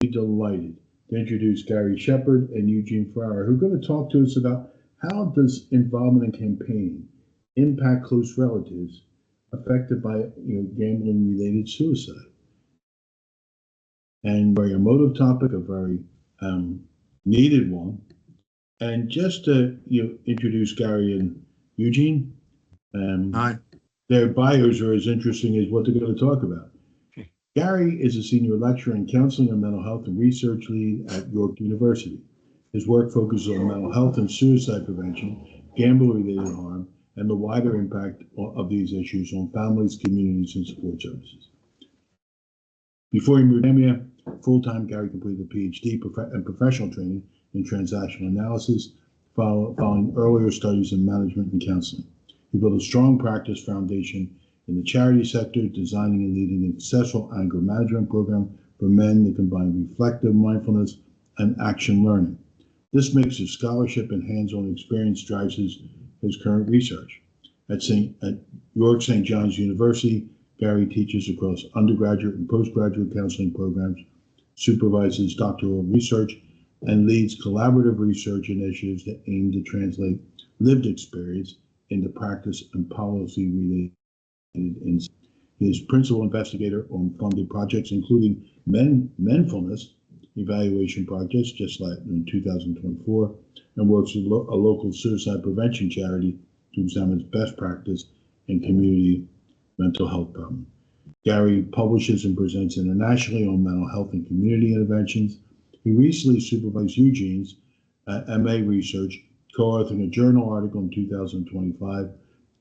delighted to introduce Gary Shepard and Eugene Farrar, who are going to talk to us about how does involvement in campaigning impact close relatives affected by gambling-related suicide. And very emotive topic, a very needed one. And just to introduce Gary and Eugene, Hi. Their bios are as interesting as what they're going to talk about. Gary is a senior lecturer in counseling and mental health and research lead at York University. His work focuses on mental health and suicide prevention, gambling-related harm, and the wider impact of these issues on families, communities, and support services. Before he moved to Amia, full-time, Gary completed a PhD and professional training in transactional analysis, following earlier studies in management and counseling. He built a strong practice foundation in the charity sector, designing and leading a successful anger management program for men that combine reflective mindfulness and action learning. This mix of scholarship and hands-on experience drives his current research. At York St. John's University, Gary teaches across undergraduate and postgraduate counseling programs, supervises doctoral research, and leads collaborative research initiatives that aim to translate lived experience into practice and policy related insights. He is principal investigator on funded projects, including mindfulness evaluation projects, just like in 2024, and works with a local suicide prevention charity to examine best practice in community mental health problems. Gary publishes and presents internationally on mental health and community interventions. He recently supervised Eugene's MA research, co-authoring a journal article in 2025,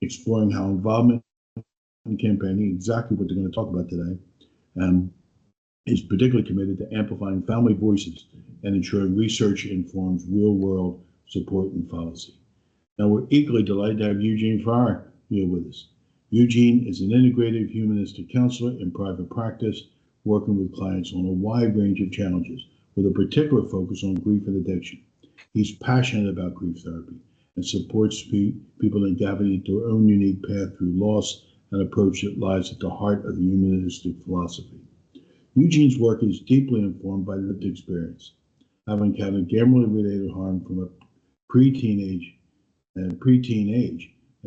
exploring how involvement in campaigning, exactly what they're going to talk about today, is particularly committed to amplifying family voices and ensuring research informs real-world support and policy. Now, we're equally delighted to have Eugene Farrar here with us. Eugene is an integrative humanistic counselor in private practice, working with clients on a wide range of challenges, with a particular focus on grief and addiction. He's passionate about grief therapy and supports people navigating their own unique path through loss, an approach that lies at the heart of the humanistic philosophy. Eugene's work is deeply informed by lived experience. Having encountered gambling-related harm from a preteen age and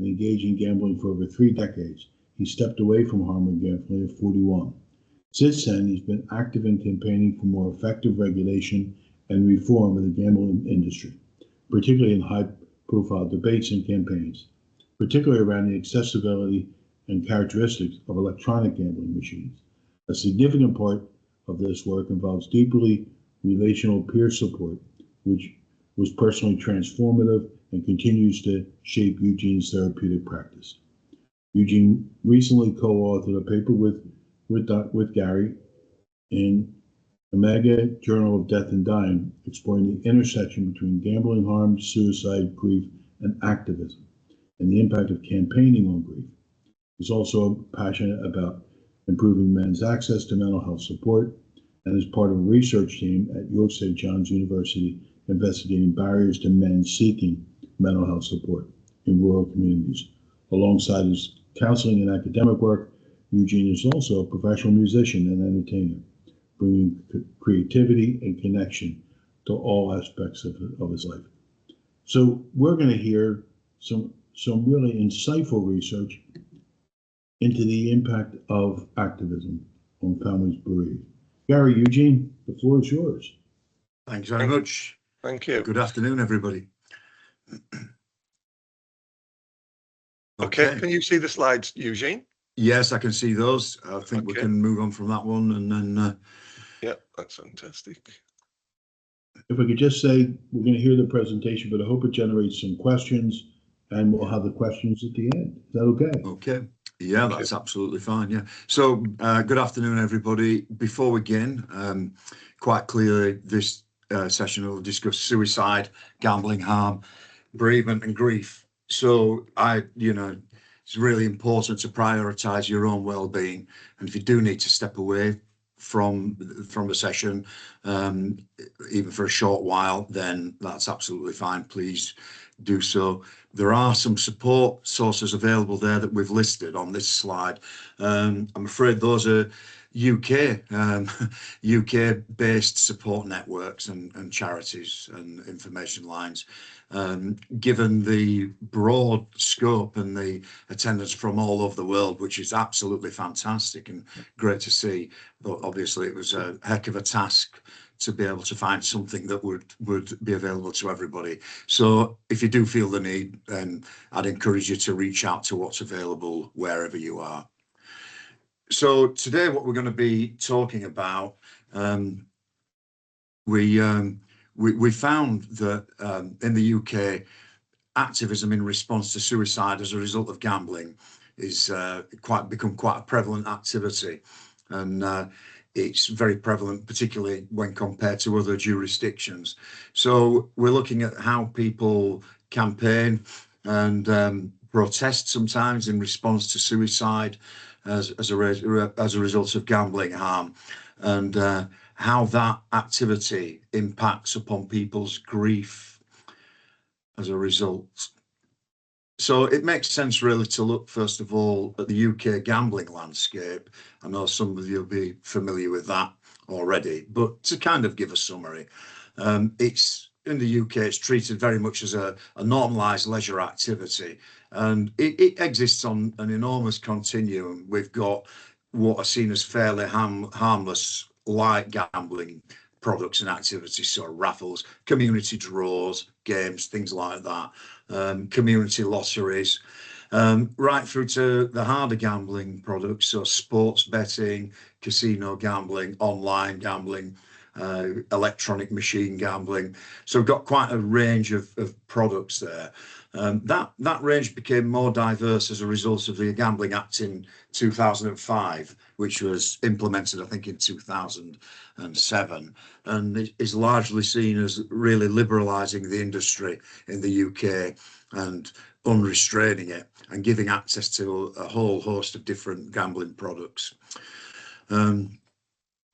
engaged in gambling for over 3 decades, he stepped away from harm and gambling at 41. Since then, he's been active in campaigning for more effective regulation and reform of the gambling industry, particularly in high-profile debates and campaigns, particularly around the accessibility and characteristics of electronic gambling machines. A significant part of this work involves deeply relational peer support, which was personally transformative and continues to shape Eugene's therapeutic practice. Eugene recently co-authored a paper with Gary in Omega Journal of Death and Dying, exploring the intersection between gambling harm, suicide, grief, and activism, and the impact of campaigning on grief. He's also passionate about improving men's access to mental health support, and is part of a research team at York St. John's University investigating barriers to men seeking mental health support in rural communities. Alongside his counseling and academic work, Eugene is also a professional musician and entertainer, bringing creativity and connection to all aspects of his life. So we're going to hear some really insightful research into the impact of activism on families bereaved. Gary, Eugene, the floor is yours. Thanks very much. Thank you. Good afternoon, everybody. Okay, can you see the slides, Eugene? Yes, I can see those. I think we can move on from that one and then... Yeah, that's fantastic. If we could just say, we're going to hear the presentation, but I hope it generates some questions, and we'll have the questions at the end. Is that okay? Okay. Yeah, that's absolutely fine. Yeah. So good afternoon, everybody. Before we begin, quite clearly, this session will discuss suicide, gambling harm, bereavement and grief. So it's really important to prioritize your own well-being. And if you do need to step away from the session, even for a short while, then that's absolutely fine. Please do so. There are some support sources available there that we've listed on this slide. I'm afraid those are UK, UK-based support networks and charities and information lines. Given the broad scope and the attendance from all over the world, which is absolutely fantastic and great to see, but obviously it was a heck of a task to be able to find something that would be available to everybody. So if you do feel the need, then I'd encourage you to reach out to what's available wherever you are. So today what we're going to be talking about, we found that in the UK, activism in response to suicide as a result of gambling is become quite a prevalent activity, and it's very prevalent, particularly when compared to other jurisdictions. So we're looking at how people campaign and protest sometimes in response to suicide as a result of gambling harm, and how that activity impacts upon people's grief as a result. So it makes sense really to look first of all at the UK gambling landscape. I know some of you will be familiar with that already, but to kind of give a summary, it's in the UK, it's treated very much as a normalised leisure activity, and it exists on an enormous continuum. We've got what are seen as fairly harmless light gambling products and activities, so raffles, community draws, games, things like that, community lotteries, right through to the harder gambling products, so sports betting, casino gambling, online gambling, electronic machine gambling. So we've got quite a range of products there. That range became more diverse as a result of the Gambling Act in 2005, which was implemented, I think, in 2007, and is largely seen as really liberalising the industry in the UK and unrestraining it and giving access to a whole host of different gambling products.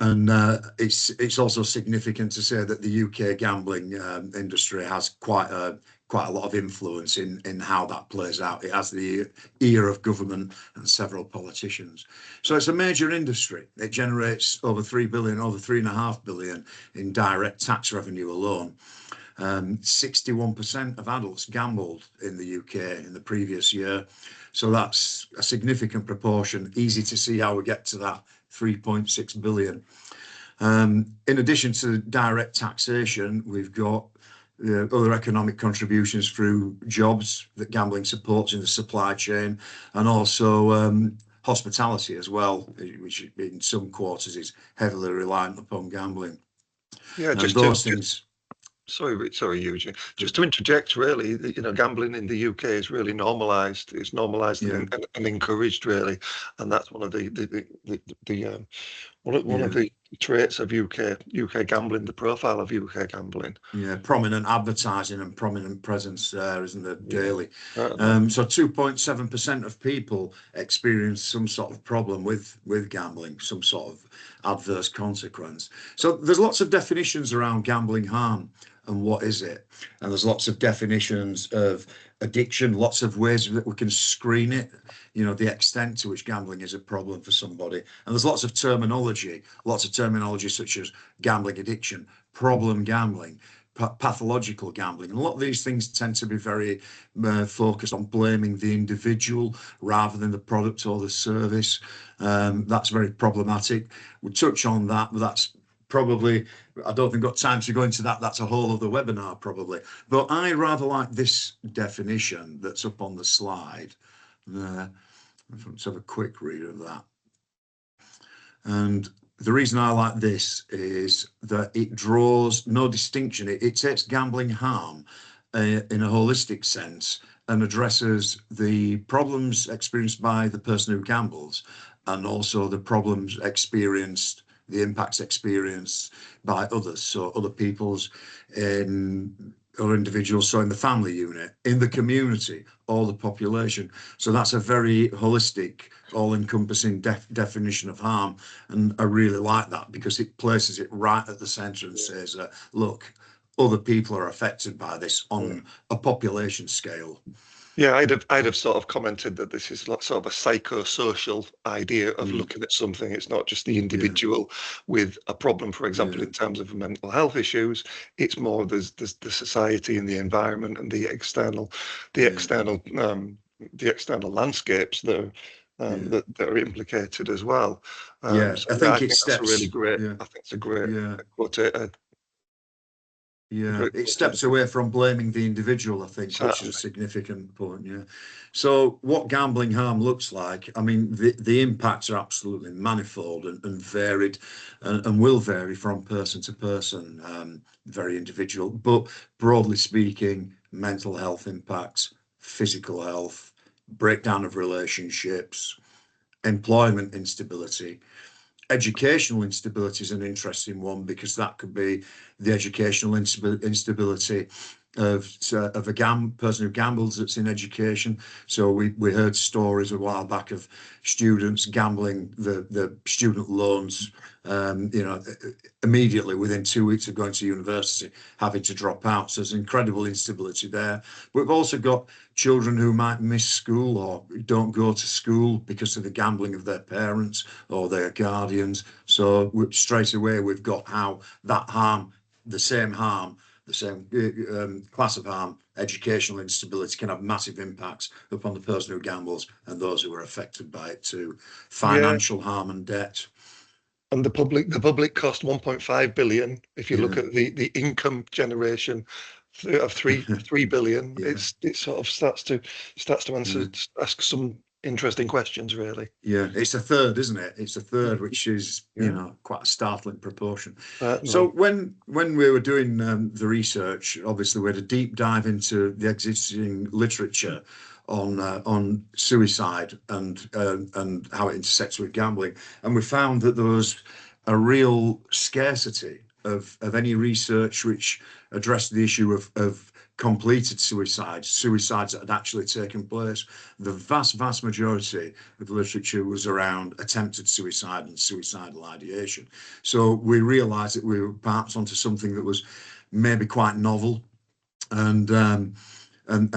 It's also significant to say that the UK gambling industry has quite a lot of influence in how that plays out. It has the ear of government and several politicians. So it's a major industry. It generates over 3 billion, over 3.5 billion in direct tax revenue alone. 61% of adults gambled in the UK in the previous year. So that's a significant proportion. Easy to see how we get to that 3.6 billion. In addition to direct taxation, we've got other economic contributions through jobs that gambling supports in the supply chain, and also hospitality as well, which in some quarters is heavily reliant upon gambling. Yeah, and just those things. Sorry, Eugene. Just to interject, really, gambling in the UK is really normalised. It's normalised and encouraged, really, and that's one of the traits of UK gambling, the profile of UK gambling. Yeah, prominent advertising and prominent presence there, isn't there, daily? Yeah. So 2.7% of people experience some sort of problem with gambling, some sort of adverse consequence. So there's lots of definitions around gambling harm and what is it, and there's lots of definitions of addiction, lots of ways that we can screen it, the extent to which gambling is a problem for somebody. And there's lots of terminology such as gambling addiction, problem gambling, pathological gambling, and a lot of these things tend to be very focused on blaming the individual rather than the product or the service. That's very problematic. We'll touch on that, but that's probably, I don't think I've got time to go into that. That's a whole other webinar probably. But I rather like this definition that's up on the slide. Let's have a quick read of that. And the reason I like this is that it draws no distinction. It takes gambling harm in a holistic sense and addresses the problems experienced by the person who gambles, and also the problems experienced, the impacts experienced by others, so other people's or individuals, so in the family unit, in the community, or the population. So that's a very holistic, all-encompassing definition of harm, and I really like that because it places it right at the centre and says, look, other people are affected by this on a population scale. Yeah, I'd have sort of commented that this is like sort of a psychosocial idea of looking at something. It's not just the individual with a problem, for example, in terms of mental health issues. It's more there's the society and the environment and the external landscapes that are that are implicated as well. Yeah, So I yeah, I think it think that's a really steps. great. Yeah, I think it's a great yeah. quote. Yeah, Great it quote. steps away from blaming the individual, I think, which is a Certainly. significant point. Yeah. So what gambling harm looks like, I mean, the impacts are absolutely manifold and varied and will vary from person to person, very individual. But broadly speaking, mental health impacts, physical health, breakdown of relationships, employment instability. Educational instability is an interesting one because that could be the educational instability of a person who gambles that's in education. So we heard stories a while back of students gambling the student loans, immediately within 2 weeks of going to university, having to drop out. So there's incredible instability there. We've also got children who might miss school or don't go to school because of the gambling of their parents or their guardians. So straight away we've got how that harm, the same class of harm, educational instability, can have massive impacts upon the person who gambles and those who are affected by it too. Yeah. Financial harm and debt. And the public cost 1.5 billion. If you look Yeah, at the income generation of 3 billion, yeah, it sort of starts to yeah. ask some interesting questions, really. Yeah, it's a third, isn't it? It's a third, Mhm. which is, Yeah, quite a startling proportion. So certainly. when we were doing the research, obviously we had a deep dive into the existing literature on suicide and how it intersects with gambling, and we found that there was a real scarcity of any research which addressed the issue of completed suicides that had actually taken place. The vast majority of the literature was around attempted suicide and suicidal ideation. So we realised that we were perhaps onto something that was maybe quite novel, and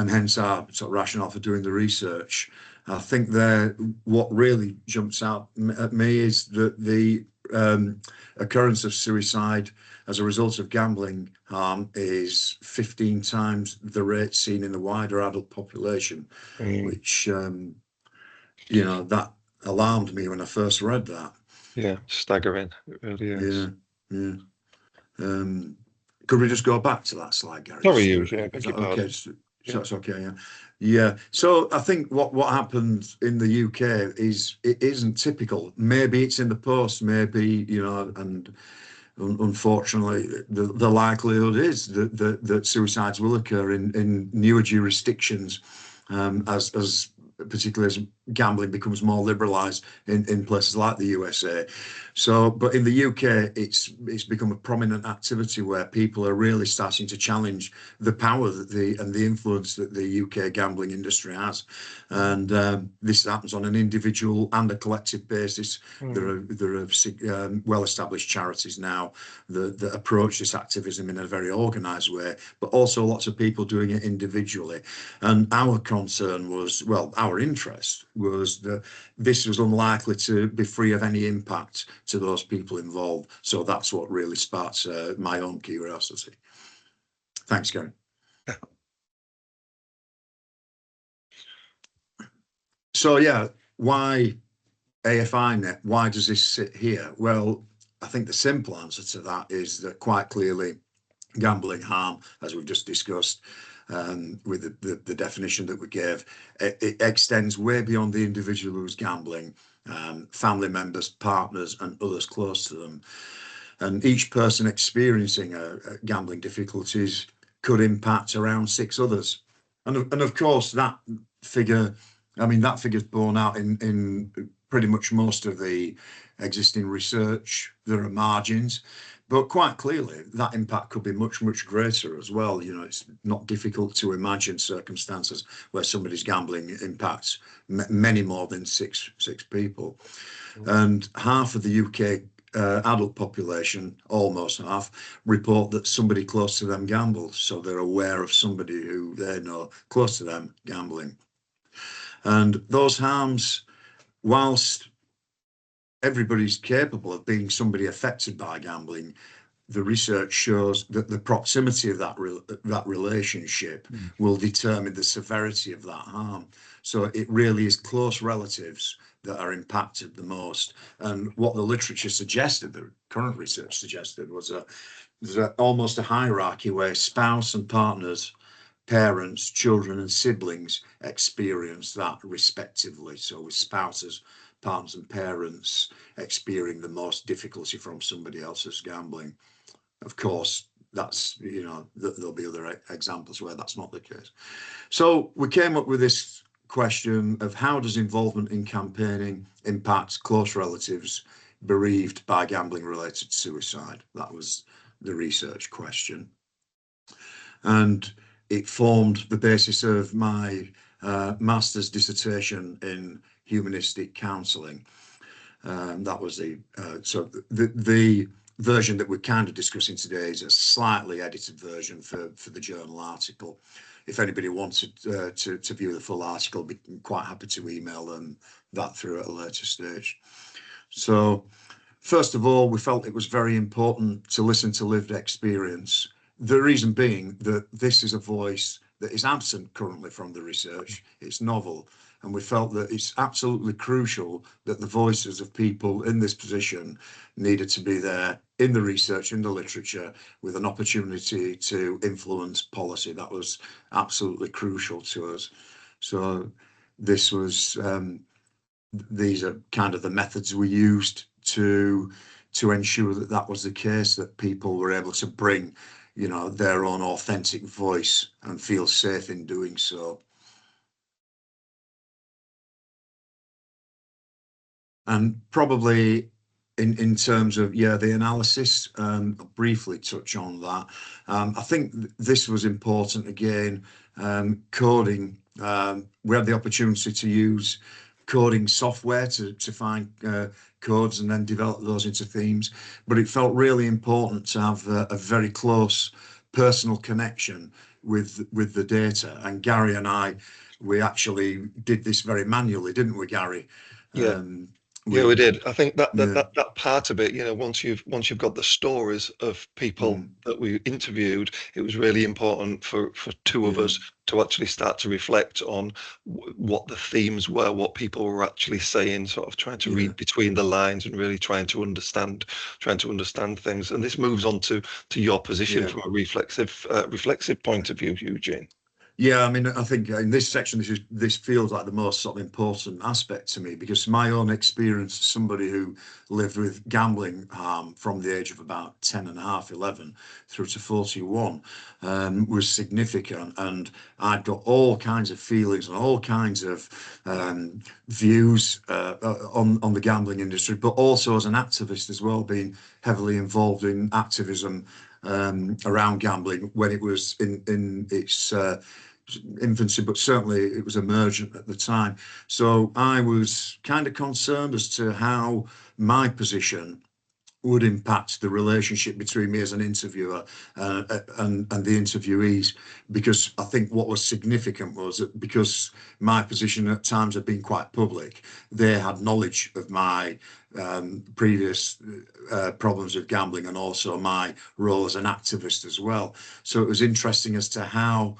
hence our sort of rationale for doing the research. I think what really jumps out at me is that the occurrence of suicide as a result of gambling harm is 15 times the rate seen in the wider adult population, Mm, which that alarmed me when I first read that. yeah, staggering. It really Yeah, is. yeah. Um, could we just go back to that slide, Gary? Sorry, Just you. Yeah, is beg your that okay? pardon. So Yeah. that's okay. Yeah, yeah. So I think what happens in the UK is it isn't typical. Maybe it's in the post. Maybe and unfortunately, the likelihood is that suicides will occur in newer jurisdictions, as particularly as gambling becomes more liberalised in places like the USA. So, but in the UK, it's become a prominent activity where people are really starting to challenge the power that the influence that the UK gambling industry has, and this happens on an individual and a collective basis. Mm, There are well-established charities now that approach this activism in a very organised way, but also lots of people doing it individually. And our concern was, well, our interest was that this was unlikely to be free of any impact to those people involved. So that's what really sparked my own curiosity. Thanks, Gary. So yeah, why AFINet? Why does this sit here? Well, I think the simple answer to that is that quite clearly gambling harm, as we've just discussed, with the definition that we gave, it extends way beyond the individual who's gambling, family members, partners, and others close to them. And each person experiencing gambling difficulties could impact around 6 others. And of course, that figure, that figure's borne out in pretty much most of the existing research. There are margins, but quite clearly that impact could be much greater as well. It's not difficult to imagine circumstances where somebody's gambling impacts many more than six people. mm, And half of the UK adult population, almost half, report that somebody close to them gambles. So they're aware of somebody who they know close to them gambling. And those harms, whilst everybody's capable of being somebody affected by gambling, the research shows that the proximity of that relationship will determine the severity of that harm. So it really is close relatives that are impacted the most. And what the literature suggested, the current research suggested, was there's almost a hierarchy where spouse and partners, parents, children and siblings experience that respectively. So with spouses, partners and parents experiencing the most difficulty from somebody else's gambling. Of course, that's, you know, there'll be other examples where that's not the case. So we came up with this question of how does involvement in campaigning impact close relatives bereaved by gambling related suicide? That was the research question. And it formed the basis of my master's dissertation in humanistic counselling. That was the version that we're kind of discussing today is a slightly edited version for the journal article. If anybody wanted to view the full article, I'd be quite happy to email them that through at a later stage. So first of all, we felt it was very important to listen to lived experience. The reason being that this is a voice that is absent currently from the research. It's novel. And we felt that it's absolutely crucial that the voices of people in this position needed to be there in the research, in the literature, with an opportunity to influence policy. That was absolutely crucial to us. So this was, these are kind of the methods we used to ensure that that was the case, that people were able to bring, you know, their own authentic voice and feel safe in doing so. And probably in terms of, the analysis, I'll briefly touch on that. I think this was important again, coding. We had the opportunity to use coding software to find codes and then develop those into themes. But it felt really important to have a very close personal connection with the data. And Gary and I, we actually did this very manually, didn't we, Gary? Yeah. Yeah, we did. I think that part of it, you know, once you've got the stories of people that we interviewed, it was really important for two of us to actually start to reflect on what the themes were, what people were actually saying, sort of trying to read between the lines and really trying to understand things. And this moves on to your position from a reflexive point of view, Eugene. Yeah, I mean, I think in this section, this feels like the most sort of important aspect to me, because my own experience as somebody who lived with gambling harm from the age of about 10 and a half, 11 through to 41 was significant. And I'd got all kinds of feelings and all kinds of views on the gambling industry, but also as an activist as well, being heavily involved in activism around gambling when it was in its infancy, but certainly it was emergent at the time. So I was kind of concerned as to how my position would impact the relationship between me as an interviewer and the interviewees, because I think what was significant was that because my position at times had been quite public, they had knowledge of my previous problems with gambling and also my role as an activist as well. So it was interesting as to how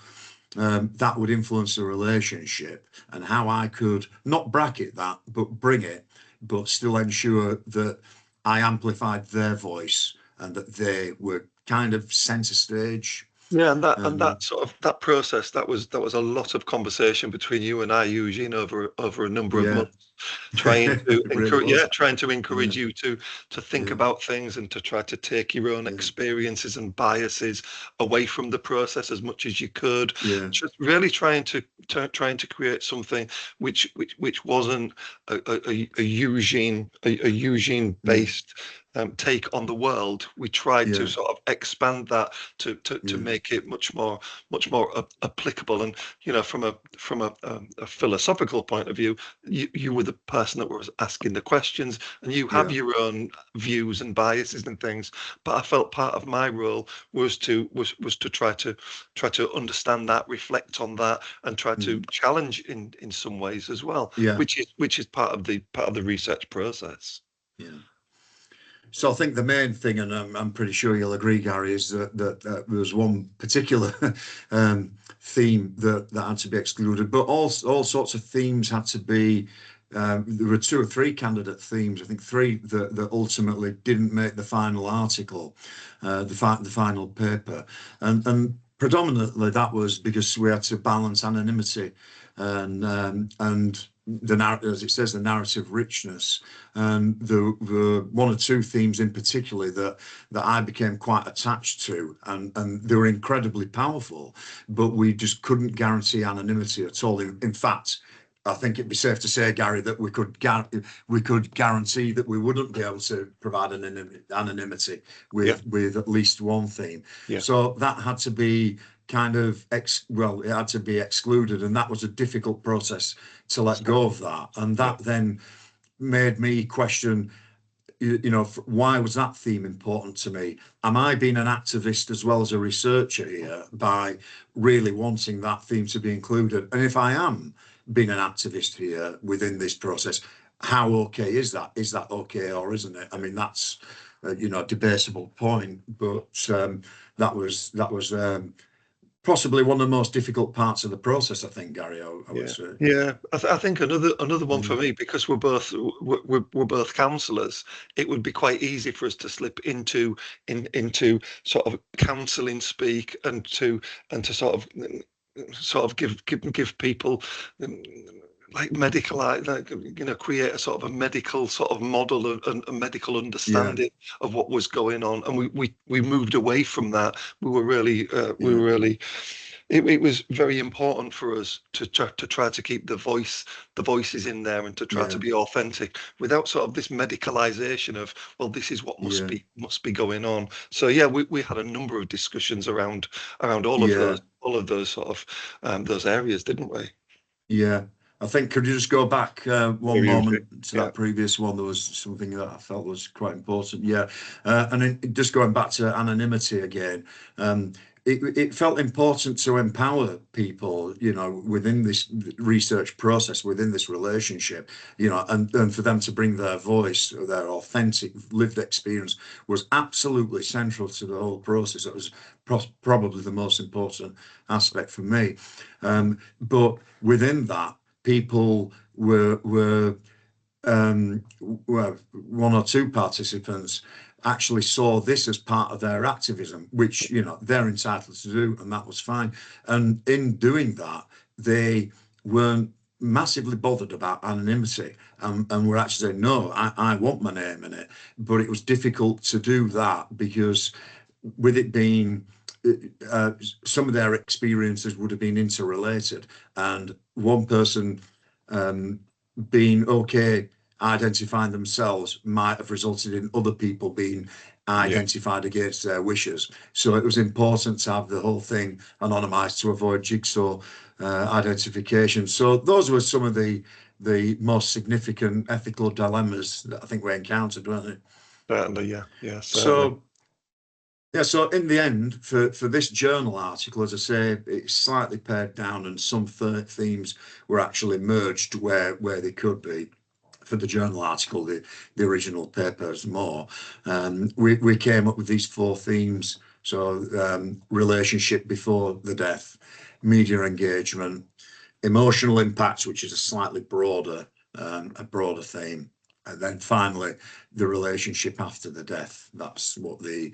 that would influence the relationship and how I could not bracket that, but bring it, but still ensure that I amplified their voice and that they were kind of centre stage. Yeah, and that sort of that process, that was a lot of conversation between you and I, Eugene, over a number of months, trying to encourage you to think about things and to try to take your own experiences and biases away from the process as much as you could. Just really trying to create something which wasn't a Eugene based take on the world. We tried to sort of expand that to make it much more applicable. And you know, from a philosophical point of view, you were the person that was asking the questions, and you have your own views and biases and things. But I felt part of my role was to try to understand that, reflect on that, and try to challenge in some ways as well. Yeah. Which is part of the research process. Yeah. So I think the main thing, and I'm pretty sure you'll agree, Gary, is that there was one particular theme that had to be excluded, but all sorts of themes had to be. There were 2 or 3 candidate themes. I think 3 that ultimately didn't make the final article, the final paper, and predominantly that was because we had to balance anonymity and the narrative, as it says, the narrative richness. And the 1 or 2 themes in particular that I became quite attached to, and they were incredibly powerful, but we just couldn't guarantee anonymity at all. In fact, I think it'd be safe to say, Gary, that we could guarantee that we wouldn't be able to provide anonymity with at least one theme. Yeah. So that had to be kind of it had to be excluded, and that was a difficult process to let go of that. And that then made me question, why was that theme important to me? Am I being an activist as well as a researcher here by really wanting that theme to be included? And if I am being an activist here within this process, how okay is that? Is that okay or isn't it? I mean, that's a debatable point, but that was possibly one of the most difficult parts of the process, I think, Gary. I would say. Yeah. I think another one for me, because we're both counsellors, it would be quite easy for us to slip into sort of counselling speak and to sort of give people like medical, create a sort of a medical sort of model and a medical understanding of what was going on, and we moved away from that. We were really it was very important for us to try to keep the voices in there, and to try to be authentic without sort of this medicalization of, well, this is what must be going on. So we had a number of discussions around all of those sort of those areas, didn't we? Yeah. I think, could you just go back one moment to that previous one? There was something that I felt was quite important. Yeah. And then just going back to anonymity again, it felt important to empower people, within this research process, within this relationship, and for them to bring their voice, their authentic lived experience was absolutely central to the whole process. It was probably the most important aspect for me. But within that, people were 1 or 2 participants actually saw this as part of their activism, which they're entitled to do, and that was fine. And in doing that, they weren't massively bothered about anonymity, and were actually saying, no, I want my name in it. But it was difficult to do that because with it being some of their experiences would have been interrelated, and one person being okay identifying themselves might have resulted in other people being identified against their wishes. So it was important to have the whole thing anonymized to avoid jigsaw identification. So those were some of the most significant ethical dilemmas that I think we encountered, weren't they? Certainly, yeah. Certainly. So in the end, for this journal article, as I say, it's slightly pared down, and some themes were actually merged where they could be. For the journal article, the original paper is more. We came up with these 4 themes. So relationship before the death, media engagement, emotional impact, which is a slightly broader theme. And then finally, the relationship after the death. That's what the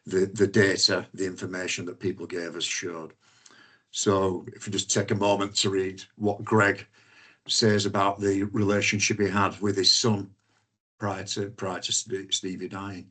data, the information that people gave us showed. So if you just take a moment to read what Greg says about the relationship he had with his son prior to Stevie dying.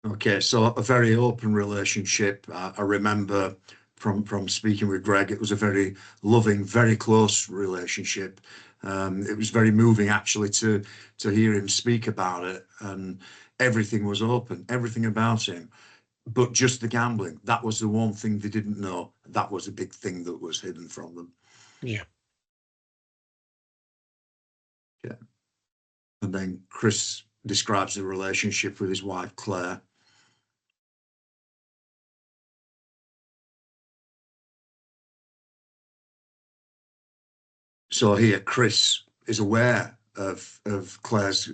Okay, so a very open relationship. I remember from speaking with Greg, it was a very loving, very close relationship. It was very moving actually to hear him speak about it. And everything was open, everything about him, but just the gambling. That was the one thing they didn't know. That was a big thing that was hidden from them. Yeah. Yeah. And then Chris describes the relationship with his wife, Claire. So here, Chris is aware of Claire's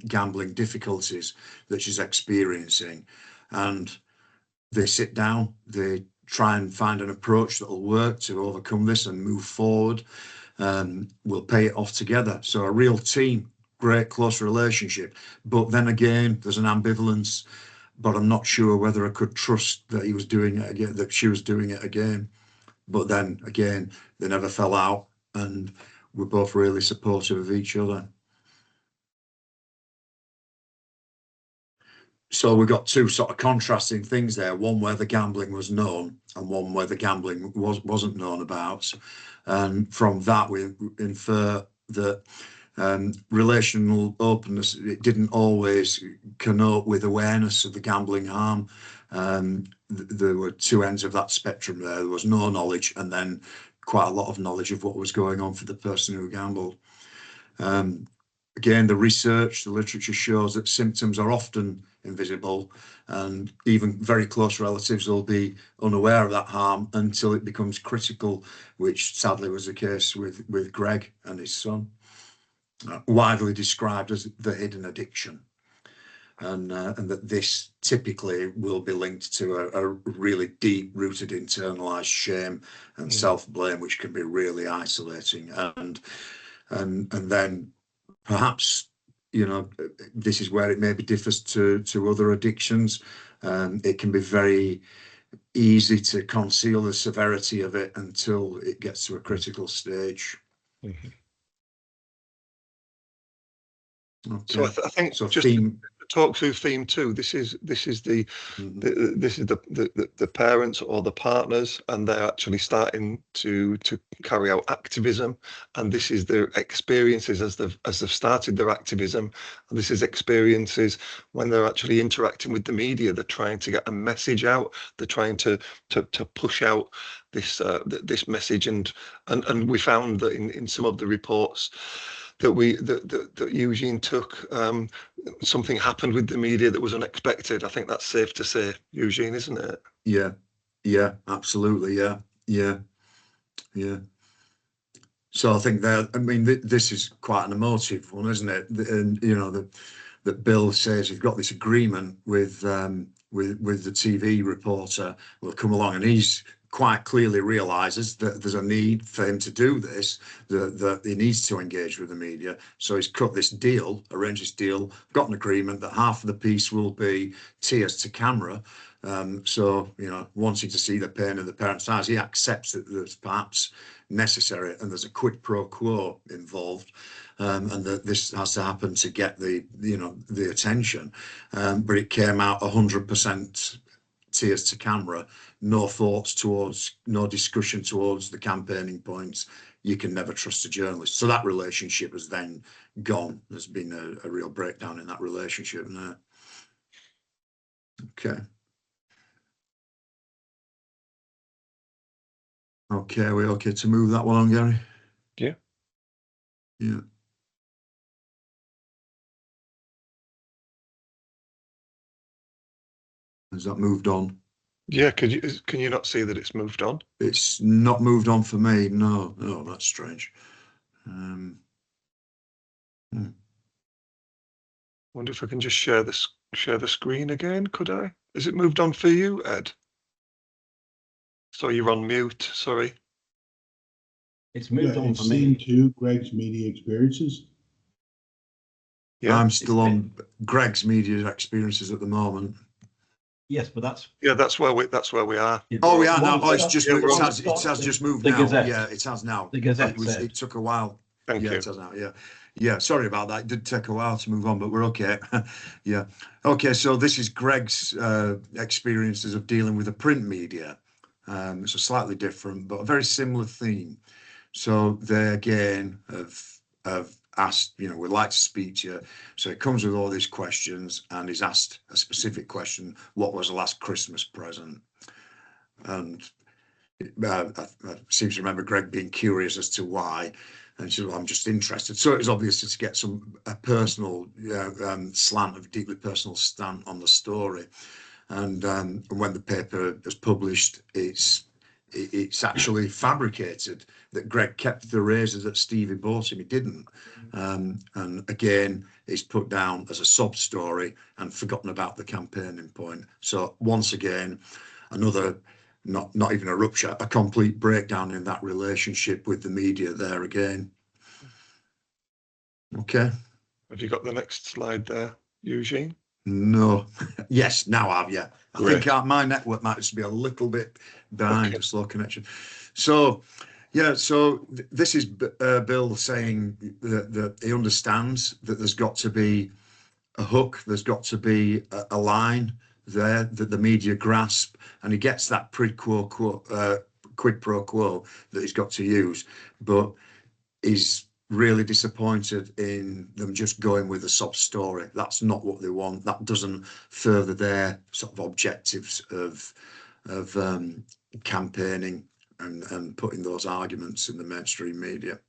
gambling difficulties that she's experiencing, and they sit down, they try and find an approach that will work to overcome this and move forward. We'll pay it off together. So a real team, great close relationship. But then again, there's an ambivalence, but I'm not sure whether I could trust that he was doing it again, that she was doing it again. But then again, they never fell out, and we're both really supportive of each other. So we've got two sort of contrasting things there, one where the gambling was known and one where the gambling wasn't known about. And from that, we infer that relational openness, it didn't always connote with awareness of the gambling harm. There were two ends of that spectrum there. There was no knowledge, and then quite a lot of knowledge of what was going on for the person who gambled. Again, the research, the literature shows that symptoms are often invisible, and even very close relatives will be unaware of that harm until it becomes critical, which sadly was the case with Greg and his son, widely described as the hidden addiction. And that this typically will be linked to a really deep-rooted internalized shame and self-blame, which can be really isolating. And then perhaps, you know, this is where it maybe differs to other addictions. It can be very easy to conceal the severity of it until it gets to a critical stage. Mm-hmm. Okay. So I think so just to talk through theme 2. This is the parents or the partners, and they're actually starting to carry out activism, and this is their experiences as they've started their activism, and this is experiences when they're actually interacting with the media. They're trying to get a message out. They're trying to push out this message, and we found that in some of the reports that Eugene took, something happened with the media that was unexpected. I think that's safe to say, Eugene, isn't it? Yeah, absolutely. Yeah. So I think this is quite an emotive one, isn't it? And you know, that Bill says he's got this agreement with the TV reporter will come along, and he's quite clearly realizes that there's a need for him to do this, that he needs to engage with the media. So he's cut this deal, arranged this deal, got an agreement that half of the piece will be tears to camera. So, you know, wanting to see the pain in the parents' eyes, he accepts that there's perhaps necessary and there's a quid pro quo involved, and that this has to happen to get the attention. But it came out 100% tears to camera, no thoughts towards, no discussion towards the campaigning points. You can never trust a journalist. So that relationship has then gone. There's been a real breakdown in that relationship now. Okay. Okay, are we okay to move that one on, Gary? Yeah. Yeah. Has that moved on? Yeah, can you not see that it's moved on? It's not moved on for me. No, that's strange. Wonder if I can just share the screen again. Could I? Is it moved on for you, Ed? So you're on mute. Sorry. It's moved on for Theme me. 2, Greg's media experiences. Yeah, I'm still on Greg's media experiences at the moment. Yes, but that's that's where we are. Oh, we are now. Oh, it's Well, just yeah, it has just moved the now. Gazette. Yeah, it has now. The Gazette said. It took a while. Thank you. It has now. Yeah. Sorry about that. It did take a while to move on, but we're okay. Yeah. Okay. So this is Greg's experiences of dealing with the print media. It's a slightly different, but a very similar theme. So they again have asked, you know, we'd like to speak to you. So he comes with all these questions, and he's asked a specific question: what was the last Christmas present? And I seem to remember Greg being curious as to why, and he said, well, I'm just interested. So it was obviously to get a personal slant, of deeply personal slant on the story. And when the paper was published, it's actually fabricated that Greg kept the razor that Stevie bought him. He didn't. And again, it's put down as a sub story and forgotten about the campaigning point. So once again, another, not even a rupture, a complete breakdown in that relationship with the media there again. Okay. Have you got the next slide there, Eugene? No. Yes, now I've, yeah. Great. I think my network might just be a little bit behind, a slow connection. So, yeah, so this is Bill saying that he understands that there's got to be a hook, there's got to be a line there that the media grasp, and he gets that quid pro quo that he's got to use, but he's really disappointed in them just going with a sob story. That's not what they want. That doesn't further their sort of objectives of campaigning and putting those arguments in the mainstream media.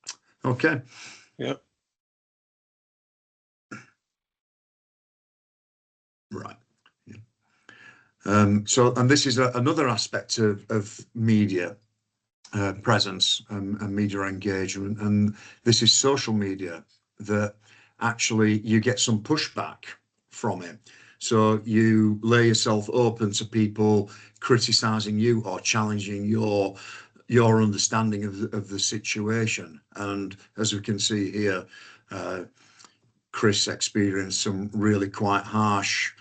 Okay. Yeah. Right. Yeah. So, and this is another aspect of media presence and media engagement, and this is social media, that actually you get some pushback from it. So you lay yourself open to people criticizing you or challenging your understanding of the situation. And as we can see here, Chris experienced some really quite harsh,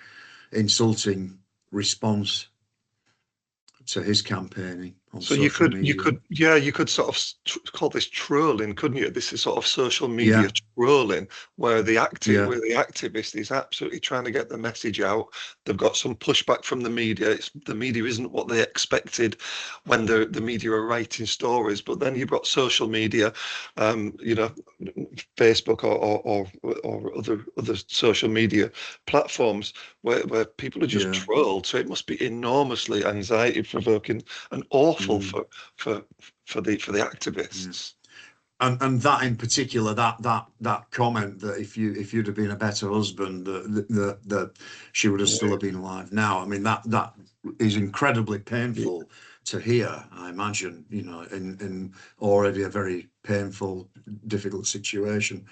insulting response to his campaigning on So social media. you could sort of call this trolling, couldn't you? This is sort of social media trolling, where the activist is absolutely trying to get the message out. They've got some pushback from the media. The media isn't what they expected when the media are writing stories. But then you've got social media, you know, Facebook or other social media platforms where people are just trolled. So it must be enormously anxiety provoking and awful for the activists. And that in particular, that comment that if you'd have been a better husband, that she would have still have been alive now. I mean, that is incredibly painful to hear, I imagine, you know, in already a very painful, difficult situation.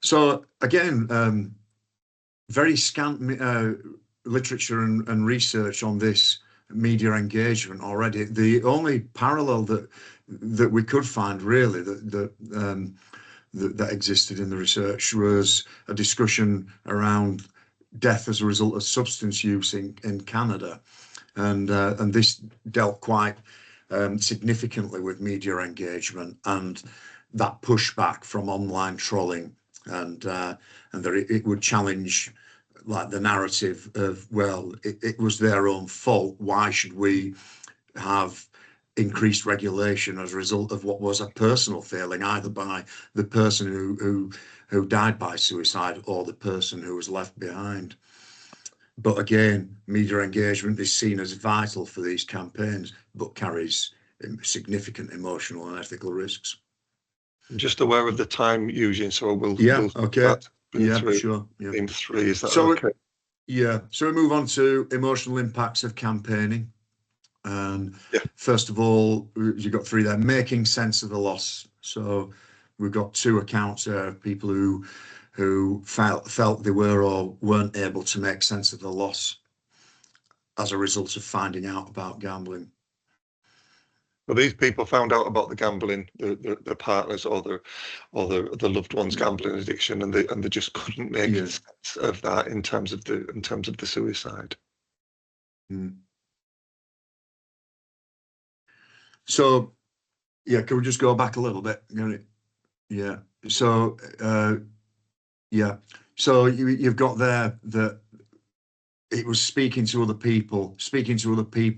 So again, very scant literature and research on this media engagement already. The only parallel that we could find really that existed in the research was a discussion around death as a result of substance use in Canada, and this dealt quite significantly with media engagement and that pushback from online trolling, and that it would challenge like the narrative of, well, it was their own fault. Why should we have increased regulation as a result of what was a personal failing, either by the person who died by suicide or the person who was left behind? But again, media engagement is seen as vital for these campaigns, but carries significant emotional and ethical risks. I'm just aware of the time, Eugene, so we'll okay. Sure. Theme 3, is that okay? So we move on to emotional impacts of campaigning. And first of all, you've got 3 there: making sense of the loss. So we've got 2 accounts there of people who felt they were or weren't able to make sense of the loss as a result of finding out about gambling. Well, these people found out about the gambling, the partners or the loved ones' gambling addiction, and they just couldn't make sense of that in terms of the suicide. So, can we just go back a little bit? So, so you've got there that it was speaking to other people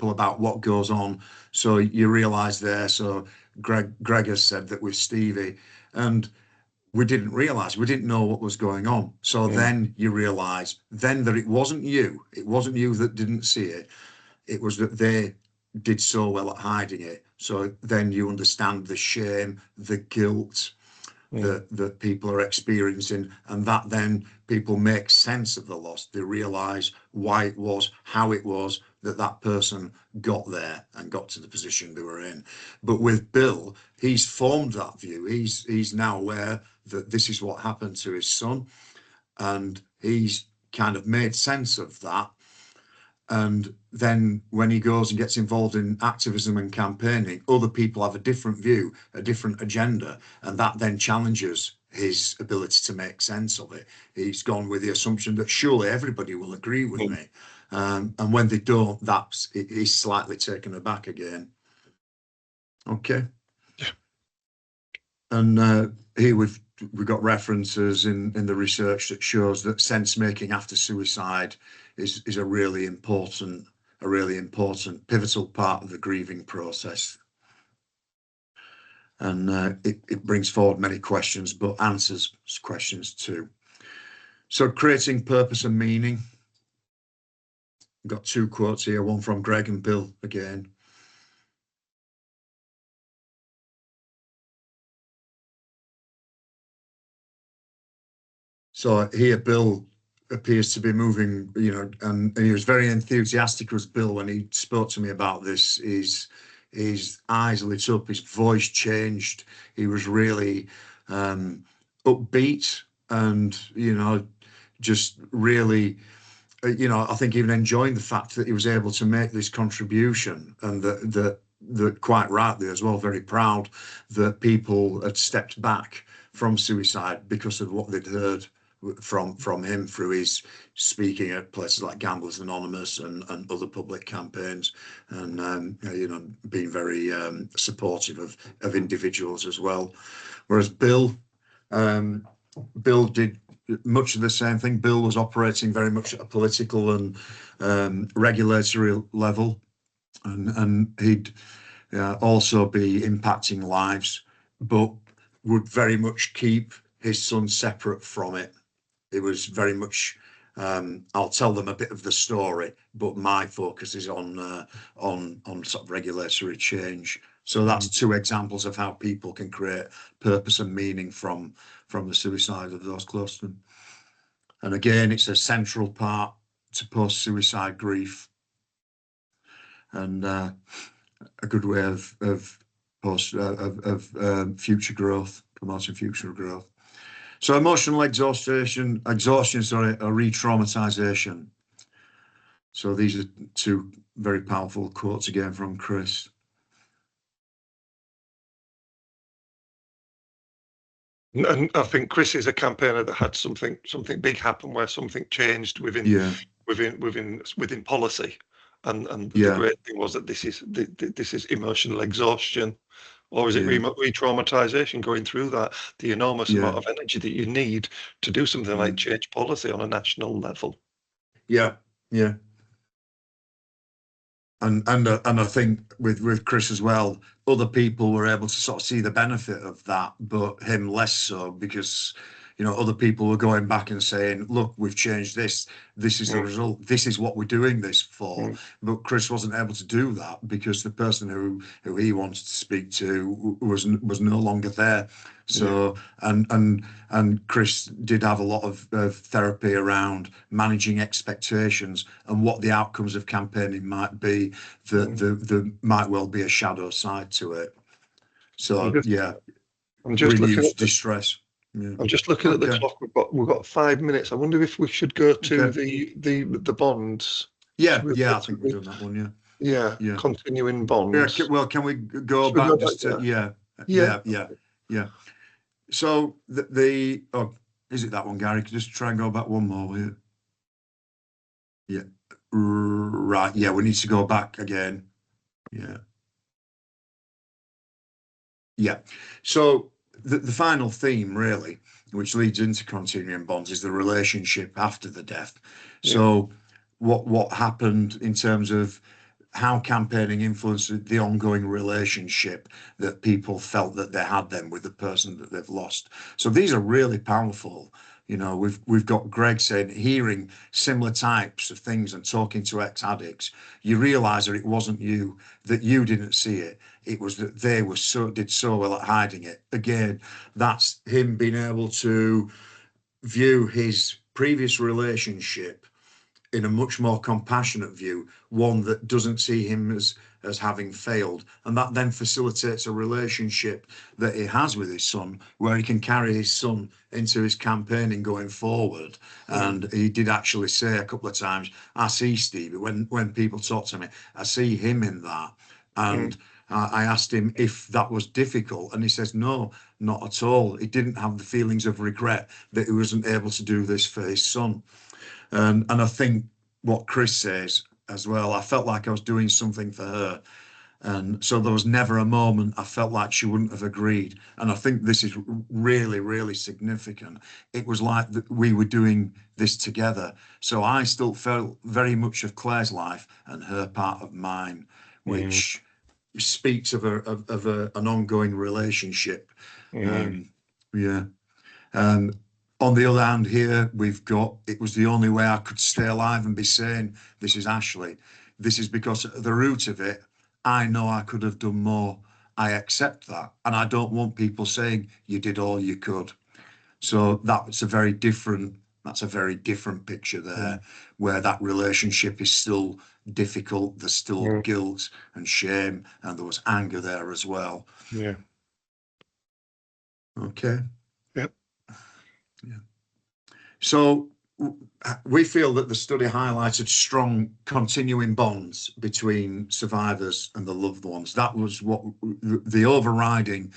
about what goes on. So you realise there. So Greg has said that with Stevie, and we didn't realise, we didn't know what was going on. So then you realise then that it wasn't you that didn't see it. It was that they did so well at hiding it. So then you understand the shame, the guilt that people are experiencing, and that then people make sense of the loss. They realise why it was, how it was that person got there and got to the position they were in. But with Bill, he's formed that view. He's now aware that this is what happened to his son, and he's kind of made sense of that. And then when he goes and gets involved in activism and campaigning, other people have a different view, a different agenda, and that then challenges his ability to make sense of it. He's gone with the assumption that surely everybody will agree with me. And when they don't, he's slightly taken aback again. Okay. And here we've got references in the research that shows that sense making after suicide is a really important pivotal part of the grieving process. And it brings forward many questions, but answers questions too. So creating purpose and meaning. I've got two quotes here, one from Greg and Bill again. So here Bill appears to be moving, and he was very enthusiastic as Bill when he spoke to me about this. His eyes lit up, his voice changed. He was really upbeat and, just really, I think even enjoying the fact that he was able to make this contribution, and that quite rightly as well, very proud that people had stepped back from suicide because of what they'd heard from him through his speaking at places like Gamblers Anonymous and other public campaigns, and being very supportive of individuals as well. Whereas Bill did much of the same thing. Bill was operating very much at a political and regulatory level, and he'd also be impacting lives, but would very much keep his son separate from it. It was very much, I'll tell them a bit of the story, but my focus is on sort of regulatory change. So that's two examples of how people can create purpose and meaning from the suicide of those close to them. And again, it's a central part to post-suicide grief, and a good way of future growth, promoting future growth. So emotional exhaustion, or re-traumatization. So these are two very powerful quotes again from Chris. And I think Chris is a campaigner that had something big happen where something changed within policy, and the great thing was that this is emotional exhaustion. Or is it re-traumatization, going through that, the enormous amount of energy that you need to do something like change policy on a national level? Yeah. And I think with Chris as well, other people were able to sort of see the benefit of that, but him less so, because other people were going back and saying, look, we've changed this. This is the result. This is what we're doing this for. But Chris wasn't able to do that because the person who he wanted to speak to was no longer there. So and Chris did have a lot of therapy around managing expectations and what the outcomes of campaigning might be. There might well be a shadow side to it. So I'm just looking at distress. I'm just looking at the clock. We've got 5 minutes. I wonder if we should go to the bonds. Yeah, I think we've done that one. Yeah. Continuing bonds. Yeah, well, can we go back just to yeah. So is it that one, Gary? Can you just try and go back one more, will you? Yeah. Right. Yeah, we need to go back again. Yeah. So the final theme, really, which leads into continuing bonds, is the relationship after the death. So what happened in terms of how campaigning influenced the ongoing relationship that people felt that they had then with the person that they've lost. So these are really powerful. You know, we've got Greg saying, hearing similar types of things and talking to ex-addicts, you realise that it wasn't you, that you didn't see it. It was that they were did so well at hiding it. Again, that's him being able to view his previous relationship in a much more compassionate view, one that doesn't see him as having failed. And that then facilitates a relationship that he has with his son, where he can carry his son into his campaigning going forward. And he did actually say a couple of times, I see Stevie, when people talk to me, I see him in that. And I asked him if that was difficult, and he says, no, not at all. He didn't have the feelings of regret that he wasn't able to do this for his son. And I think what Chris says as well, I felt like I was doing something for her. And so there was never a moment I felt like she wouldn't have agreed. And I think this is really, really significant. It was like that we were doing this together. So I still felt very much of Claire's life and her part of mine, which speaks of an ongoing relationship. On the other hand here, we've got, it was the only way I could stay alive and be sane. This is Ashley. This is because at the root of it, I know I could have done more. I accept that. And I don't want people saying you did all you could. So that's a very different picture there, where that relationship is still difficult. There's still guilt and shame, and there was anger there as well. Yeah. Okay. Yep. Yeah. So we feel that the study highlighted strong continuing bonds between survivors and the loved ones. That was what the overriding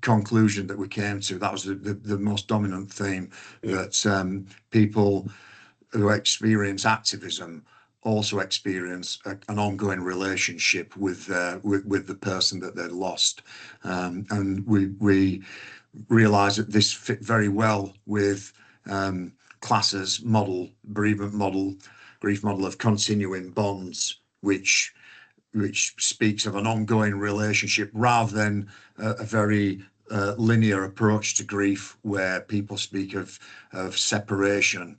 conclusion that we came to. That was the most dominant theme, that people who experience activism also experience an ongoing relationship with the person that they'd lost. And we realised that this fit very well with Classer's model, bereavement model, grief model of continuing bonds, which speaks of an ongoing relationship rather than a very linear approach to grief, where people speak of separation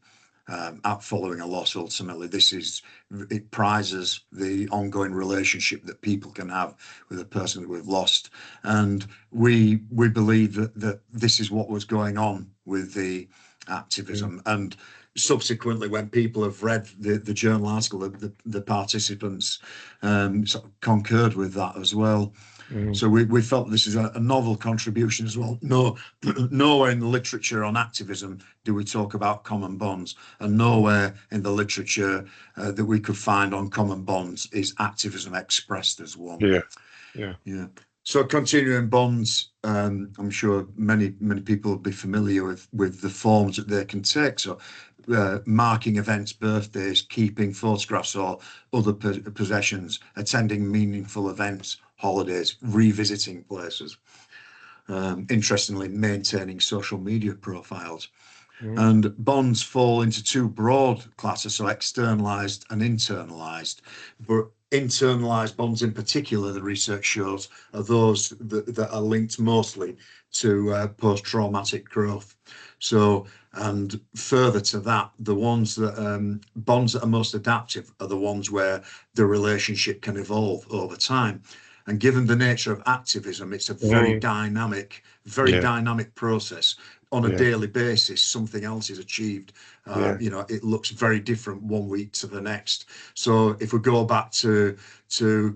following a loss. Ultimately, it prizes the ongoing relationship that people can have with a person that we've lost. And we believe that this is what was going on with the activism. And subsequently, when people have read the journal article, the participants sort of concurred with that as well. So we felt this is a novel contribution as well. Nowhere in the literature on activism do we talk about common bonds, and nowhere in the literature that we could find on common bonds is activism expressed as one. Yeah. So continuing bonds, I'm sure many people will be familiar with the forms that they can take. So marking events, birthdays, keeping photographs or other possessions, attending meaningful events, holidays, revisiting places. Interestingly, maintaining social media profiles. And bonds fall into two broad classes, so externalized and internalized. But internalized bonds in particular, the research shows, are those that are linked mostly to post-traumatic growth. So, and further to that, the ones that bonds that are most adaptive are the ones where the relationship can evolve over time. And given the nature of activism, it's a very dynamic process. On a daily basis, something else is achieved. You know, it looks very different one week to the next. So if we go back to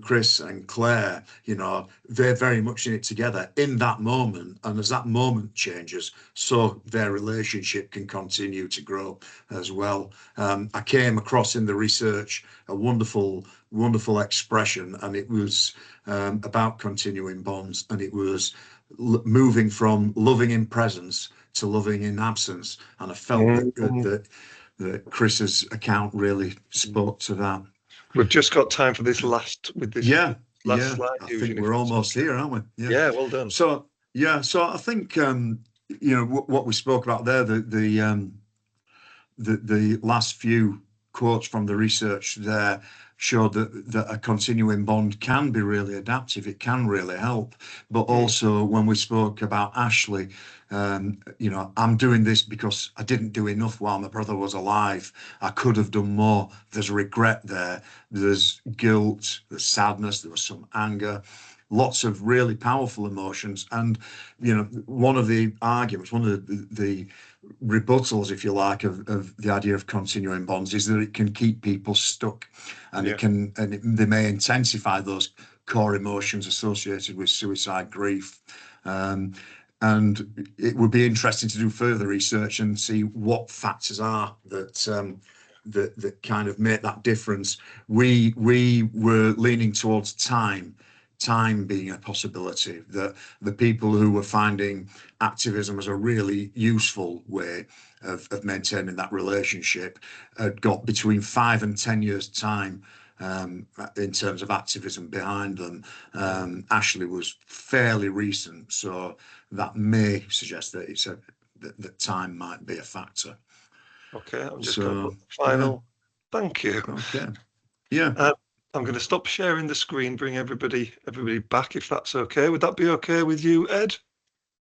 Chris and Claire, you know, they're very much in it together in that moment. And as that moment changes, so their relationship can continue to grow as well. I came across in the research a wonderful expression, and it was about continuing bonds, and it was moving from loving in presence to loving in absence. And I felt that Chris's account really spoke to that. We've just got time for this last slide. I think we're almost here, aren't we? Yeah, well done. So I think you know what we spoke about there, the last few quotes from the research there, showed that a continuing bond can be really adaptive. It can really help. But also when we spoke about Ashley, you know, I'm doing this because I didn't do enough while my brother was alive. I could have done more. There's regret there. There's guilt, there's sadness, there was some anger, lots of really powerful emotions. And, you know, one of the arguments, one of the rebuttals, if you like, of the idea of continuing bonds is that it can keep people stuck, and they may intensify those core emotions associated with suicide grief. And it would be interesting to do further research and see what factors are that kind of make that difference. We were leaning towards time being a possibility, that the people who were finding activism as a really useful way of maintaining that relationship had got between 5 and 10 years time in terms of activism behind them. Ashley was fairly recent, so that may suggest that that time might be a factor. Okay, I'm just going to put the final. Thank you. Okay. Yeah. I'm going to stop sharing the screen, bring everybody back, if that's okay. Would that be okay with you, Ed?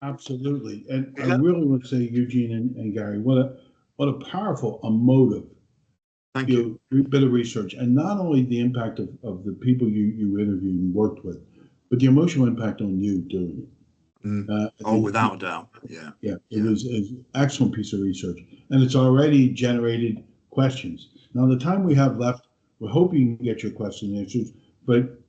Absolutely. And I really want to say, Eugene and Gary, what a powerful motive. Thank you. Bit of research, and not only the impact of the people you interviewed and worked with, but the emotional impact on you doing it. Without a doubt. Yeah. It was an excellent piece of research, and it's already generated questions. Now, the time we have left, we're hoping you can get your question answered, but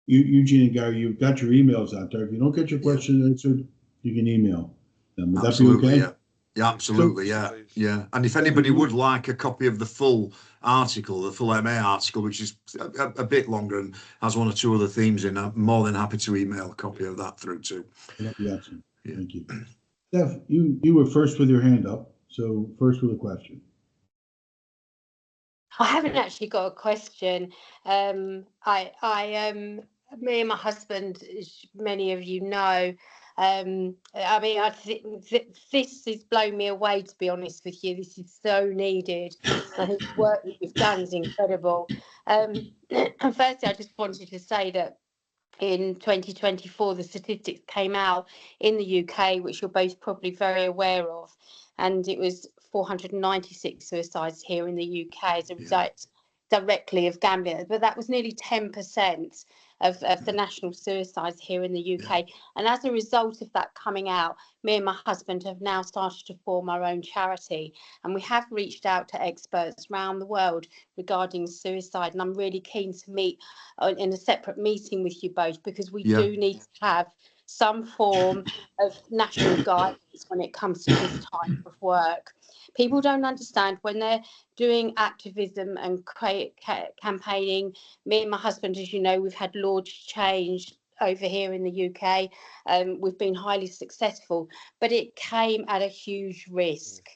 Eugene and Gary, you've got your emails out there. If you don't get your question answered, you can email them. Would that be okay? Yeah, absolutely. Yeah. And if anybody would like a copy of the full article, the full MA article, which is a bit longer and has one or two other themes in, I'm more than happy to email a copy of that through too. That'd be excellent. Yeah. Thank you. Steph, you were first with your hand up, so first with a question. I haven't actually got a question. Me and my husband, as many of you know, I mean, I think this has blown me away, to be honest with you. This is so needed. I think the work that you've done is incredible. Firstly, I just wanted to say that in 2024, the statistics came out in the UK, which you're both probably very aware of, and it was 496 suicides here in the UK as a result directly of gambling. But that was nearly 10% of the national suicides here in the UK. And as a result of that coming out, me and my husband have now started to form our own charity. And we have reached out to experts around the world regarding suicide. And I'm really keen to meet in a separate meeting with you both, because we do need to have some form of national guidance when it comes to this type of work. People don't understand when they're doing activism and campaigning. Me and my husband, as you know, we've had laws changed over here in the UK. We've been highly successful, but it came at a huge risk.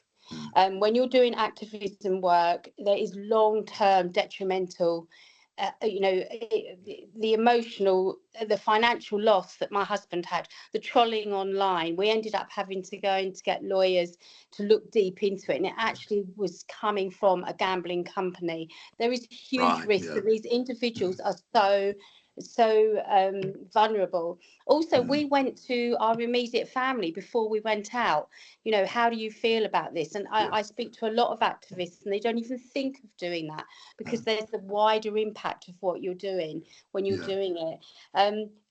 When you're doing activism work, there is long-term detrimental the emotional, the financial loss that my husband had, the trolling online. We ended up having to go in to get lawyers to look deep into it, and it actually was coming from a gambling company. There is huge risk that these individuals are so vulnerable. Also, we went to our immediate family before we went out. You know, how do you feel about this? And I speak to a lot of activists, and they don't even think of doing that, because there's the wider impact of what you're doing when you're doing it.